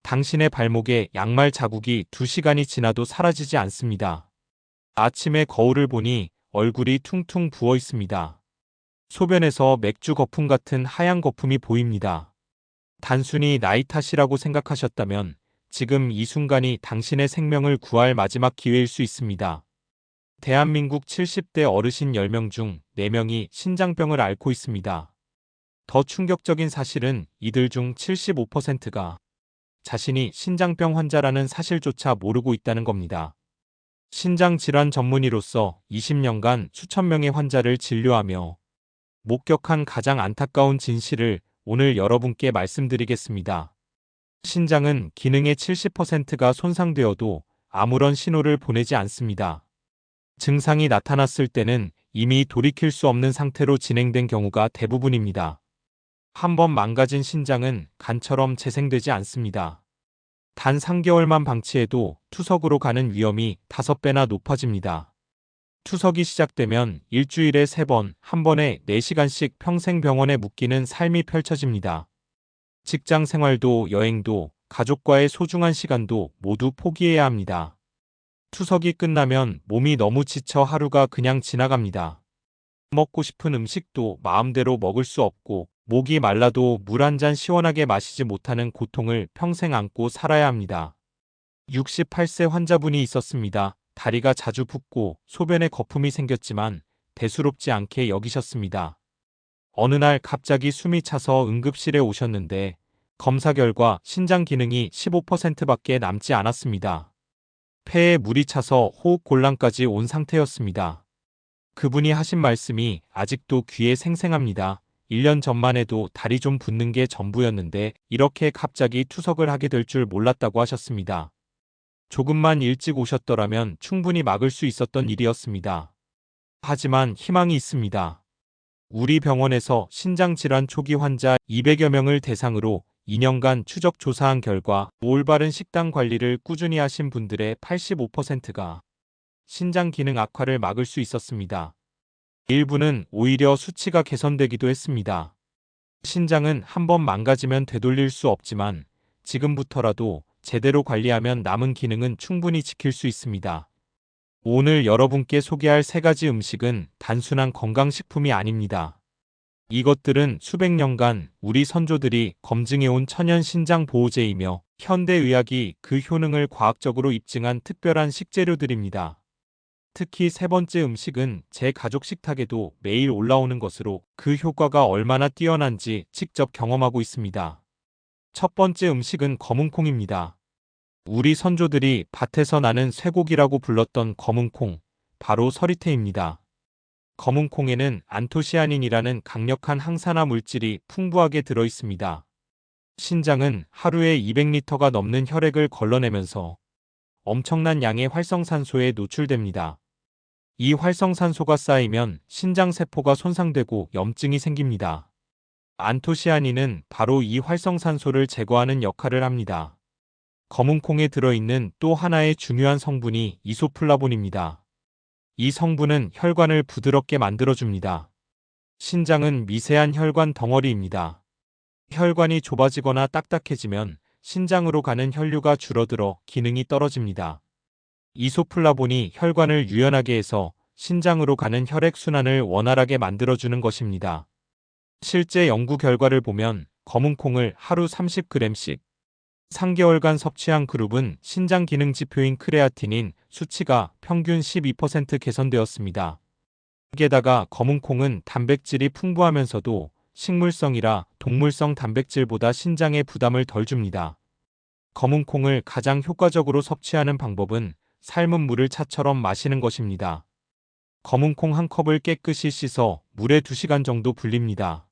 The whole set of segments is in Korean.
당신의 발목에 양말 자국이 2시간이 지나도 사라지지 않습니다. 아침에 거울을 보니 얼굴이 퉁퉁 부어 있습니다. 소변에서 맥주 거품 같은 하얀 거품이 보입니다. 단순히 나이 탓이라고 생각하셨다면 지금 이 순간이 당신의 생명을 구할 마지막 기회일 수 있습니다. 대한민국 70대 어르신 10명 중 4명이 신장병을 앓고 있습니다. 더 충격적인 사실은 이들 중 75%가 자신이 신장병 환자라는 사실조차 모르고 있다는 겁니다. 신장질환 전문의로서 20년간 수천 명의 환자를 진료하며 목격한 가장 안타까운 진실을 오늘 여러분께 말씀드리겠습니다. 신장은 기능의 70%가 손상되어도 아무런 신호를 보내지 않습니다. 증상이 나타났을 때는 이미 돌이킬 수 없는 상태로 진행된 경우가 대부분입니다. 한번 망가진 신장은 간처럼 재생되지 않습니다. 단 3개월만 방치해도 투석으로 가는 위험이 5배나 높아집니다. 투석이 시작되면 일주일에 3번, 한 번에 4시간씩 평생 병원에 묵기는 삶이 펼쳐집니다. 직장 생활도 여행도 가족과의 소중한 시간도 모두 포기해야 합니다. 투석이 끝나면 몸이 너무 지쳐 하루가 그냥 지나갑니다. 먹고 싶은 음식도 마음대로 먹을 수 없고 목이 말라도 물 한 잔 시원하게 마시지 못하는 고통을 평생 안고 살아야 합니다. 68세 환자분이 있었습니다. 다리가 자주 붓고 소변에 거품이 생겼지만 대수롭지 않게 여기셨습니다. 어느 날 갑자기 숨이 차서 응급실에 오셨는데 검사 결과 신장 기능이 15%밖에 남지 않았습니다. 폐에 물이 차서 호흡 곤란까지 온 상태였습니다. 그분이 하신 말씀이 아직도 귀에 생생합니다. 1년 전만 해도 다리 좀 붓는 게 전부였는데 이렇게 갑자기 투석을 하게 될 줄 몰랐다고 하셨습니다. 조금만 일찍 오셨더라면 충분히 막을 수 있었던 일이었습니다. 하지만 희망이 있습니다. 우리 병원에서 신장질환 초기 환자 200여 명을 대상으로 2년간 추적 조사한 결과 올바른 식단 관리를 꾸준히 하신 분들의 85%가 신장 기능 악화를 막을 수 있었습니다. 일부는 오히려 수치가 개선되기도 했습니다. 신장은 한번 망가지면 되돌릴 수 없지만 지금부터라도 제대로 관리하면 남은 기능은 충분히 지킬 수 있습니다. 오늘 여러분께 소개할 3가지 음식은 단순한 건강식품이 아닙니다. 이것들은 수백 년간 우리 선조들이 검증해온 천연 신장 보호제이며 현대의학이 그 효능을 과학적으로 입증한 특별한 식재료들입니다. 특히 3번째 음식은 제 가족 식탁에도 매일 올라오는 것으로 그 효과가 얼마나 뛰어난지 직접 경험하고 있습니다. 첫 번째 음식은 검은콩입니다. 우리 선조들이 밭에서 나는 쇠고기라고 불렀던 검은콩, 바로 서리태입니다. 검은콩에는 안토시아닌이라는 강력한 항산화 물질이 풍부하게 들어있습니다. 신장은 하루에 200리터가 넘는 혈액을 걸러내면서 엄청난 양의 활성산소에 노출됩니다. 이 활성산소가 쌓이면 신장세포가 손상되고 염증이 생깁니다. 안토시아닌은 바로 이 활성산소를 제거하는 역할을 합니다. 검은콩에 들어있는 또 하나의 중요한 성분이 이소플라본입니다. 이 성분은 혈관을 부드럽게 만들어줍니다. 신장은 미세한 혈관 덩어리입니다. 혈관이 좁아지거나 딱딱해지면 신장으로 가는 혈류가 줄어들어 기능이 떨어집니다. 이소플라본이 혈관을 유연하게 해서 신장으로 가는 혈액순환을 원활하게 만들어주는 것입니다. 실제 연구 결과를 보면 검은콩을 하루 30g씩 3개월간 섭취한 그룹은 신장 기능 지표인 크레아틴인 수치가 평균 12% 개선되었습니다. 게다가 검은콩은 단백질이 풍부하면서도 식물성이라 동물성 단백질보다 신장에 부담을 덜 줍니다. 검은콩을 가장 효과적으로 섭취하는 방법은 삶은 물을 차처럼 마시는 것입니다. 검은콩 한 컵을 깨끗이 씻어 물에 2시간 정도 불립니다.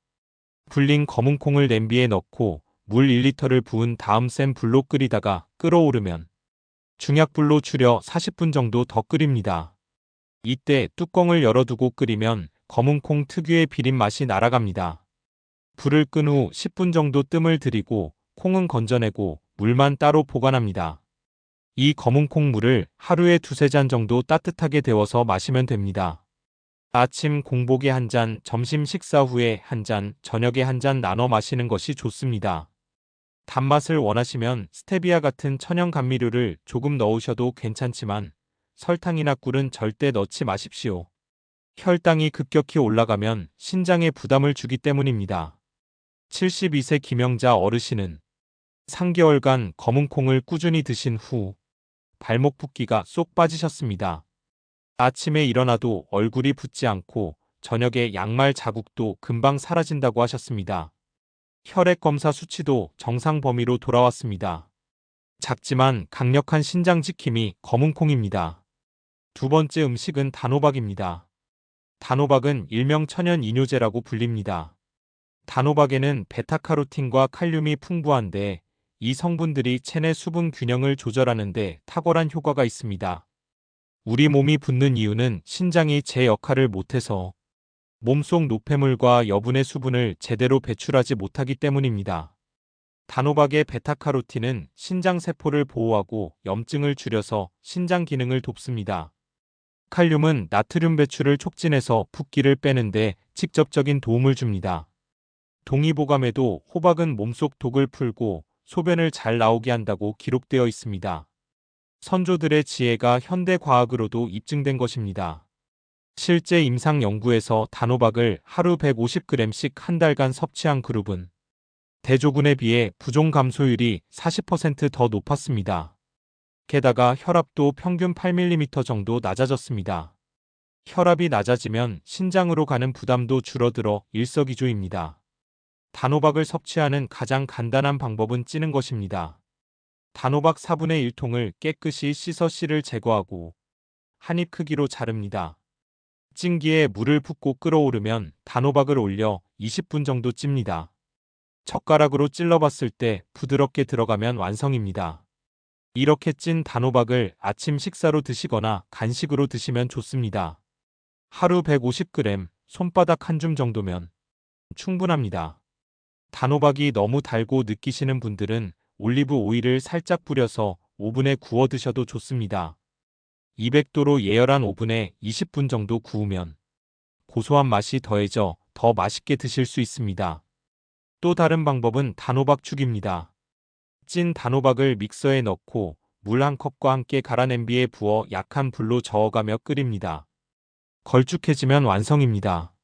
불린 검은콩을 냄비에 넣고 물 1리터를 부은 다음 센 불로 끓이다가 끓어오르면 중약불로 줄여 40분 정도 더 끓입니다. 이때 뚜껑을 열어두고 끓이면 검은콩 특유의 비린 맛이 날아갑니다. 불을 끈 후 10분 정도 뜸을 들이고 콩은 건져내고 물만 따로 보관합니다. 이 검은콩 물을 하루에 2~3잔 정도 따뜻하게 데워서 마시면 됩니다. 아침 공복에 1잔, 점심 식사 후에 1잔, 저녁에 1잔 나눠 마시는 것이 좋습니다. 단맛을 원하시면 스테비아 같은 천연 감미료를 조금 넣으셔도 괜찮지만 설탕이나 꿀은 절대 넣지 마십시오. 혈당이 급격히 올라가면 신장에 부담을 주기 때문입니다. 72세 김영자 어르신은 3개월간 검은 콩을 꾸준히 드신 후 발목 붓기가 쏙 빠지셨습니다. 아침에 일어나도 얼굴이 붓지 않고 저녁에 양말 자국도 금방 사라진다고 하셨습니다. 혈액 검사 수치도 정상 범위로 돌아왔습니다. 작지만 강력한 신장 지킴이 검은콩입니다. 두 번째 음식은 단호박입니다. 단호박은 일명 천연 이뇨제라고 불립니다. 단호박에는 베타카로틴과 칼륨이 풍부한데 이 성분들이 체내 수분 균형을 조절하는 데 탁월한 효과가 있습니다. 우리 몸이 붓는 이유는 신장이 제 역할을 못해서 몸속 노폐물과 여분의 수분을 제대로 배출하지 못하기 때문입니다. 단호박의 베타카로틴은 신장세포를 보호하고 염증을 줄여서 신장 기능을 돕습니다. 칼륨은 나트륨 배출을 촉진해서 붓기를 빼는데 직접적인 도움을 줍니다. 동의보감에도 호박은 몸속 독을 풀고 소변을 잘 나오게 한다고 기록되어 있습니다. 선조들의 지혜가 현대 과학으로도 입증된 것입니다. 실제 임상 연구에서 단호박을 하루 150g씩 한 달간 섭취한 그룹은 대조군에 비해 부종 감소율이 40% 더 높았습니다. 게다가 혈압도 평균 8mm 정도 낮아졌습니다. 혈압이 낮아지면 신장으로 가는 부담도 줄어들어 일석이조입니다. 단호박을 섭취하는 가장 간단한 방법은 찌는 것입니다. 단호박 4분의 1통을 깨끗이 씻어 씨를 제거하고 한 입 크기로 자릅니다. 찜기에 물을 붓고 끓어오르면 단호박을 올려 20분 정도 찝니다. 젓가락으로 찔러봤을 때 부드럽게 들어가면 완성입니다. 이렇게 찐 단호박을 아침 식사로 드시거나 간식으로 드시면 좋습니다. 하루 150g, 손바닥 한 줌 정도면 충분합니다. 단호박이 너무 달고 느끼시는 분들은 올리브 오일을 살짝 뿌려서 오븐에 구워 드셔도 좋습니다. 200도로 예열한 오븐에 20분 정도 구우면 고소한 맛이 더해져 더 맛있게 드실 수 있습니다. 또 다른 방법은 단호박죽입니다. 찐 단호박을 믹서에 넣고 물 한 컵과 함께 갈아 냄비에 부어 약한 불로 저어가며 끓입니다. 걸쭉해지면 완성입니다.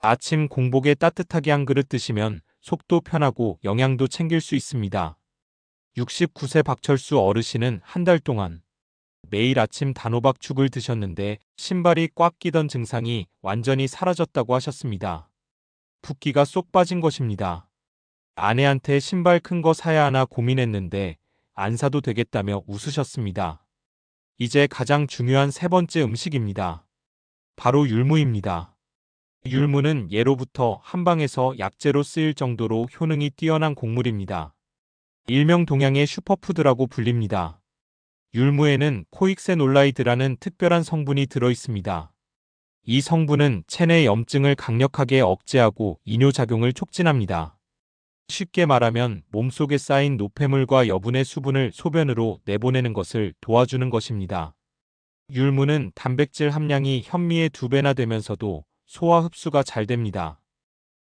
아침 공복에 따뜻하게 한 그릇 드시면 속도 편하고 영양도 챙길 수 있습니다. 69세 박철수 어르신은 한 달 동안 매일 아침 단호박죽을 드셨는데 신발이 꽉 끼던 증상이 완전히 사라졌다고 하셨습니다. 붓기가 쏙 빠진 것입니다. 아내한테 신발 큰 거 사야 하나 고민했는데 안 사도 되겠다며 웃으셨습니다. 이제 가장 중요한 세 번째 음식입니다. 바로 율무입니다. 율무는 예로부터 한방에서 약재로 쓰일 정도로 효능이 뛰어난 곡물입니다. 일명 동양의 슈퍼푸드라고 불립니다. 율무에는 코익세놀라이드라는 특별한 성분이 들어 있습니다. 이 성분은 체내 염증을 강력하게 억제하고 이뇨작용을 촉진합니다. 쉽게 말하면 몸속에 쌓인 노폐물과 여분의 수분을 소변으로 내보내는 것을 도와주는 것입니다. 율무는 단백질 함량이 현미의 2배나 되면서도 소화 흡수가 잘 됩니다.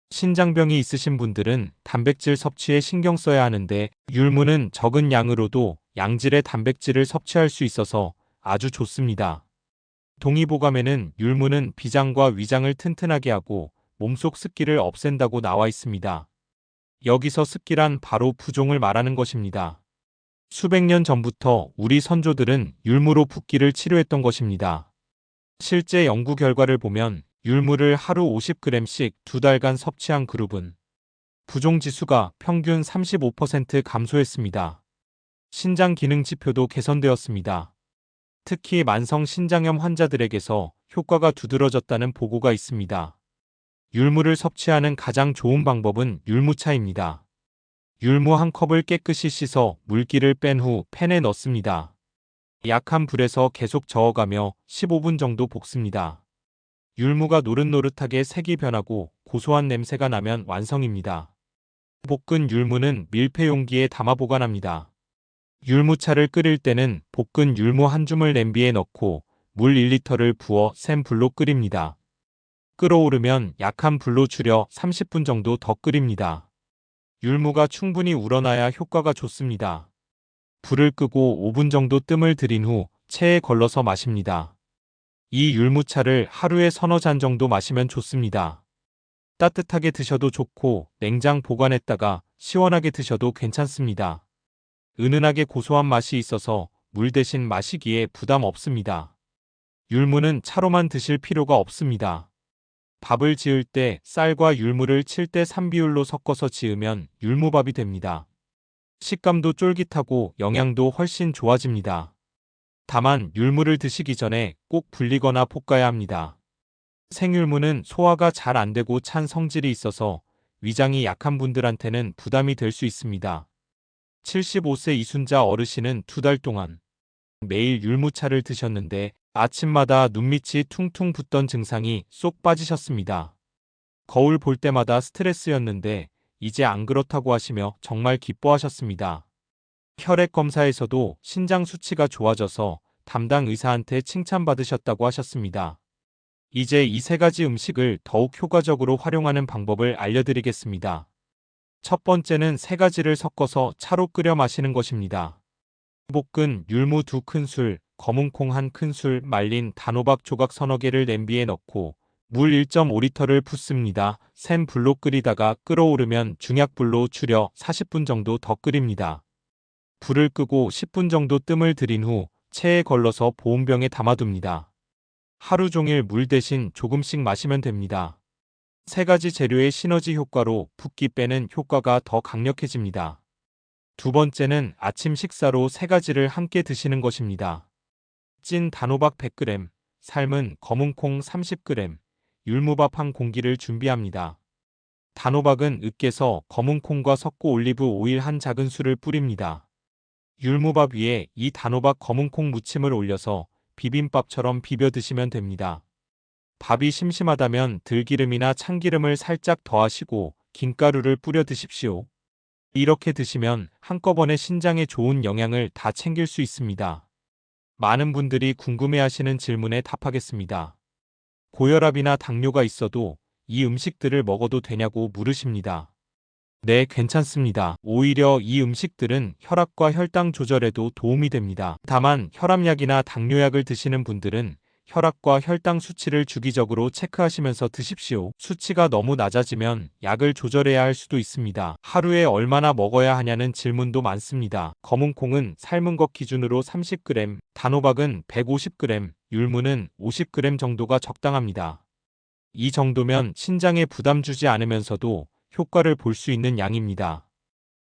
신장병이 있으신 분들은 단백질 섭취에 신경 써야 하는데 율무는 적은 양으로도 양질의 단백질을 섭취할 수 있어서 아주 좋습니다. 동의보감에는 율무는 비장과 위장을 튼튼하게 하고 몸속 습기를 없앤다고 나와 있습니다. 여기서 습기란 바로 부종을 말하는 것입니다. 수백 년 전부터 우리 선조들은 율무로 붓기를 치료했던 것입니다. 실제 연구 결과를 보면 율무를 하루 50g씩 2달간 섭취한 그룹은 부종 지수가 평균 35% 감소했습니다. 신장 기능 지표도 개선되었습니다. 특히 만성 신장염 환자들에게서 효과가 두드러졌다는 보고가 있습니다. 율무를 섭취하는 가장 좋은 방법은 율무차입니다. 율무 한 컵을 깨끗이 씻어 물기를 뺀 후 팬에 넣습니다. 약한 불에서 계속 저어가며 15분 정도 볶습니다. 율무가 노릇노릇하게 색이 변하고 고소한 냄새가 나면 완성입니다. 볶은 율무는 밀폐 용기에 담아 보관합니다. 율무차를 끓일 때는 볶은 율무 한 줌을 냄비에 넣고 물 1리터를 부어 센 불로 끓입니다. 끓어오르면 약한 불로 줄여 30분 정도 더 끓입니다. 율무가 충분히 우러나야 효과가 좋습니다. 불을 끄고 5분 정도 뜸을 들인 후 체에 걸러서 마십니다. 이 율무차를 하루에 서너 잔 정도 마시면 좋습니다. 따뜻하게 드셔도 좋고 냉장 보관했다가 시원하게 드셔도 괜찮습니다. 은은하게 고소한 맛이 있어서 물 대신 마시기에 부담 없습니다. 율무는 차로만 드실 필요가 없습니다. 밥을 지을 때 쌀과 율무를 7대 3 비율로 섞어서 지으면 율무밥이 됩니다. 식감도 쫄깃하고 영양도 훨씬 좋아집니다. 다만 율무를 드시기 전에 꼭 불리거나 볶아야 합니다. 생율무는 소화가 잘 안 되고 찬 성질이 있어서 위장이 약한 분들한테는 부담이 될 수 있습니다. 75세 이순자 어르신은 2달 동안 매일 율무차를 드셨는데 아침마다 눈밑이 퉁퉁 붓던 증상이 쏙 빠지셨습니다. 거울 볼 때마다 스트레스였는데 이제 안 그렇다고 하시며 정말 기뻐하셨습니다. 혈액 검사에서도 신장 수치가 좋아져서 담당 의사한테 칭찬받으셨다고 하셨습니다. 이제 이 3가지 음식을 더욱 효과적으로 활용하는 방법을 알려드리겠습니다. 첫 번째는 3가지를 섞어서 차로 끓여 마시는 것입니다. 볶은 율무 2큰술, 검은콩 1큰술, 말린 단호박 조각 서너 개를 냄비에 넣고 물 1.5리터를 붓습니다. 센 불로 끓이다가 끓어오르면 중약불로 줄여 40분 정도 더 끓입니다. 불을 끄고 10분 정도 뜸을 들인 후 체에 걸러서 보온병에 담아둡니다. 하루 종일 물 대신 조금씩 마시면 됩니다. 3가지 재료의 시너지 효과로 붓기 빼는 효과가 더 강력해집니다. 두 번째는 아침 식사로 3가지를 함께 드시는 것입니다. 찐 단호박 100g, 삶은 검은콩 30g, 율무밥 1공기를 준비합니다. 단호박은 으깨서 검은콩과 섞고 올리브 오일 1작은술을 뿌립니다. 율무밥 위에 이 단호박 검은콩 무침을 올려서 비빔밥처럼 비벼 드시면 됩니다. 밥이 심심하다면 들기름이나 참기름을 살짝 더하시고 김가루를 뿌려 드십시오. 이렇게 드시면 한꺼번에 신장에 좋은 영양을 다 챙길 수 있습니다. 많은 분들이 궁금해하시는 질문에 답하겠습니다. 고혈압이나 당뇨가 있어도 이 음식들을 먹어도 되냐고 물으십니다. 네, 괜찮습니다. 오히려 이 음식들은 혈압과 혈당 조절에도 도움이 됩니다. 다만 혈압약이나 당뇨약을 드시는 분들은 혈압과 혈당 수치를 주기적으로 체크하시면서 드십시오. 수치가 너무 낮아지면 약을 조절해야 할 수도 있습니다. 하루에 얼마나 먹어야 하냐는 질문도 많습니다. 검은콩은 삶은 것 기준으로 30g, 단호박은 150g, 율무는 50g 정도가 적당합니다. 이 정도면 신장에 부담 주지 않으면서도 효과를 볼 수 있는 양입니다.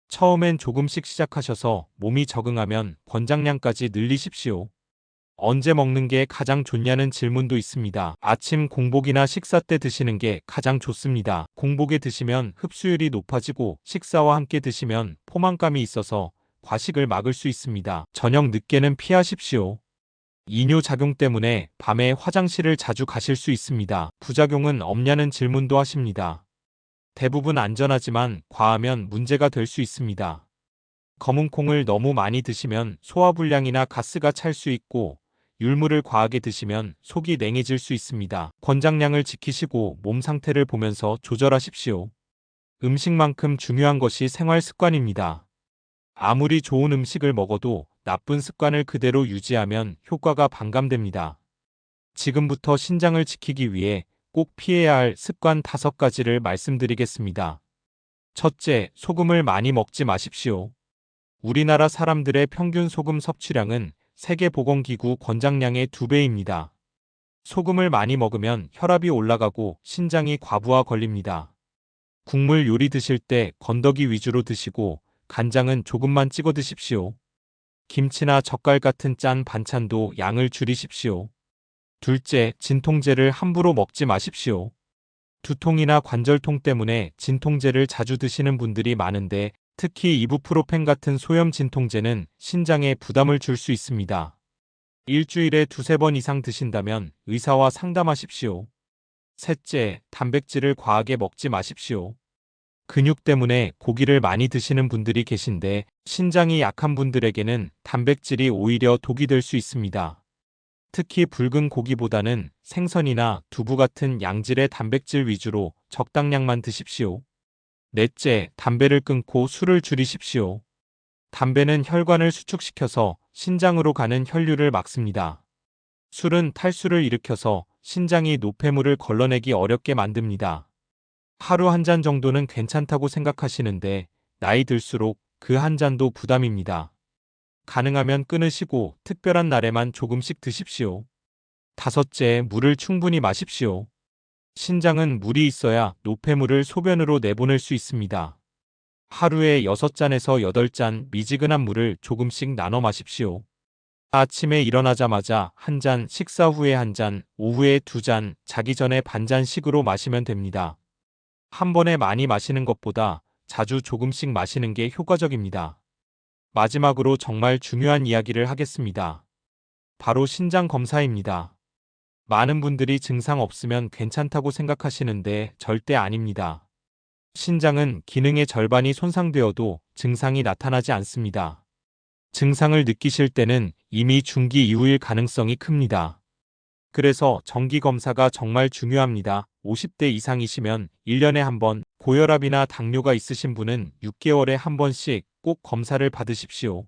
처음엔 조금씩 시작하셔서 몸이 적응하면 권장량까지 늘리십시오. 언제 먹는 게 가장 좋냐는 질문도 있습니다. 아침 공복이나 식사 때 드시는 게 가장 좋습니다. 공복에 드시면 흡수율이 높아지고 식사와 함께 드시면 포만감이 있어서 과식을 막을 수 있습니다. 저녁 늦게는 피하십시오. 이뇨 작용 때문에 밤에 화장실을 자주 가실 수 있습니다. 부작용은 없냐는 질문도 하십니다. 대부분 안전하지만 과하면 문제가 될 수 있습니다. 검은콩을 너무 많이 드시면 소화불량이나 가스가 찰 수 있고 율무를 과하게 드시면 속이 냉해질 수 있습니다. 권장량을 지키시고 몸 상태를 보면서 조절하십시오. 음식만큼 중요한 것이 생활 습관입니다. 아무리 좋은 음식을 먹어도 나쁜 습관을 그대로 유지하면 효과가 반감됩니다. 지금부터 신장을 지키기 위해 꼭 피해야 할 습관 5가지를 말씀드리겠습니다. 첫째, 소금을 많이 먹지 마십시오. 우리나라 사람들의 평균 소금 섭취량은 세계보건기구 권장량의 2배입니다. 소금을 많이 먹으면 혈압이 올라가고 신장이 과부하 걸립니다. 국물 요리 드실 때 건더기 위주로 드시고 간장은 조금만 찍어 드십시오. 김치나 젓갈 같은 짠 반찬도 양을 줄이십시오. 둘째, 진통제를 함부로 먹지 마십시오. 두통이나 관절통 때문에 진통제를 자주 드시는 분들이 많은데 특히 이부프로펜 같은 소염 진통제는 신장에 부담을 줄 수 있습니다. 일주일에 2~3번 이상 드신다면 의사와 상담하십시오. 셋째, 단백질을 과하게 먹지 마십시오. 근육 때문에 고기를 많이 드시는 분들이 계신데 신장이 약한 분들에게는 단백질이 오히려 독이 될 수 있습니다. 특히 붉은 고기보다는 생선이나 두부 같은 양질의 단백질 위주로 적당량만 드십시오. 넷째, 담배를 끊고 술을 줄이십시오. 담배는 혈관을 수축시켜서 신장으로 가는 혈류를 막습니다. 술은 탈수를 일으켜서 신장이 노폐물을 걸러내기 어렵게 만듭니다. 하루 한 잔 정도는 괜찮다고 생각하시는데 나이 들수록 그 한 잔도 부담입니다. 가능하면 끊으시고 특별한 날에만 조금씩 드십시오. 다섯째, 물을 충분히 마십시오. 신장은 물이 있어야 노폐물을 소변으로 내보낼 수 있습니다. 하루에 6잔에서 8잔 미지근한 물을 조금씩 나눠 마십시오. 아침에 일어나자마자 한 잔, 식사 후에 한 잔, 오후에 2잔, 자기 전에 반 잔씩으로 마시면 됩니다. 한 번에 많이 마시는 것보다 자주 조금씩 마시는 게 효과적입니다. 마지막으로 정말 중요한 이야기를 하겠습니다. 바로 신장 검사입니다. 많은 분들이 증상 없으면 괜찮다고 생각하시는데 절대 아닙니다. 신장은 기능의 절반이 손상되어도 증상이 나타나지 않습니다. 증상을 느끼실 때는 이미 중기 이후일 가능성이 큽니다. 그래서 정기검사가 정말 중요합니다. 50대 이상이시면 1년에 한 번, 고혈압이나 당뇨가 있으신 분은 6개월에 한 번씩 꼭 검사를 받으십시오.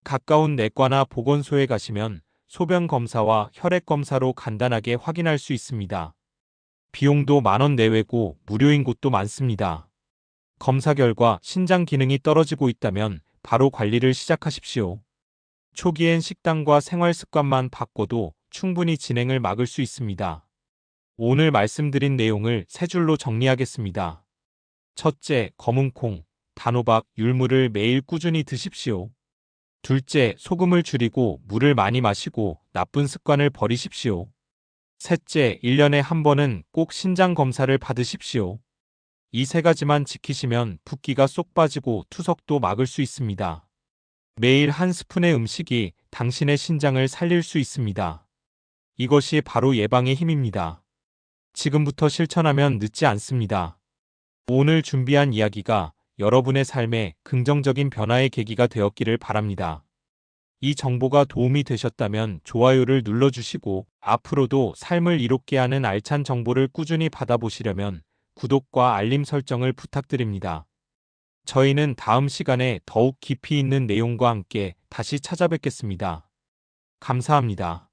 가까운 내과나 보건소에 가시면 소변 검사와 혈액 검사로 간단하게 확인할 수 있습니다. 비용도 10,000원 내외고 무료인 곳도 많습니다. 검사 결과 신장 기능이 떨어지고 있다면 바로 관리를 시작하십시오. 초기엔 식단과 생활 습관만 바꿔도 충분히 진행을 막을 수 있습니다. 오늘 말씀드린 내용을 세 줄로 정리하겠습니다. 첫째, 검은콩, 단호박, 율무를 매일 꾸준히 드십시오. 둘째, 소금을 줄이고 물을 많이 마시고 나쁜 습관을 버리십시오. 셋째, 1년에 한 번은 꼭 신장 검사를 받으십시오. 이 세 가지만 지키시면 붓기가 쏙 빠지고 투석도 막을 수 있습니다. 매일 한 스푼의 음식이 당신의 신장을 살릴 수 있습니다. 이것이 바로 예방의 힘입니다. 지금부터 실천하면 늦지 않습니다. 오늘 준비한 이야기가 여러분의 삶에 긍정적인 변화의 계기가 되었기를 바랍니다. 이 정보가 도움이 되셨다면 좋아요를 눌러주시고 앞으로도 삶을 이롭게 하는 알찬 정보를 꾸준히 받아보시려면 구독과 알림 설정을 부탁드립니다. 저희는 다음 시간에 더욱 깊이 있는 내용과 함께 다시 찾아뵙겠습니다. 감사합니다.